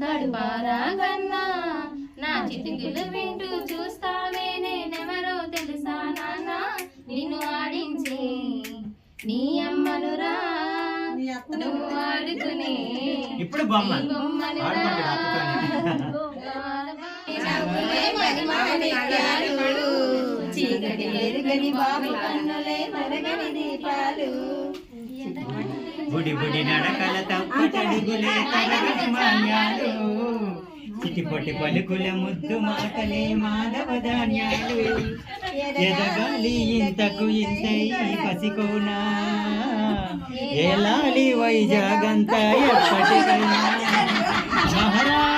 గడుపారాగన్నా నా చిటికులు వింటూ చూస్తావే నేనెవరో తెలుసా నాన్న నిన్ను ఆడించే నీ అమ్మనురా నువ్వు ఆడుకునే ఇప్పుడు బొమ్మ చీకటి ఎరుగని బాబు కన్నులే మరగని దీపాలు బుడి బుడి నడకల తప్పటడుగులే తరగని మాన్యాలు చిటిపొటి పలుకుల ముద్దు మాటలే మాధవ ధాన్యాలు ఎదగాలి ఇంతకు ఇంతై పసికోనా ఏలాలి వైజాగంతా ఎప్పటికైనా మహారాజ్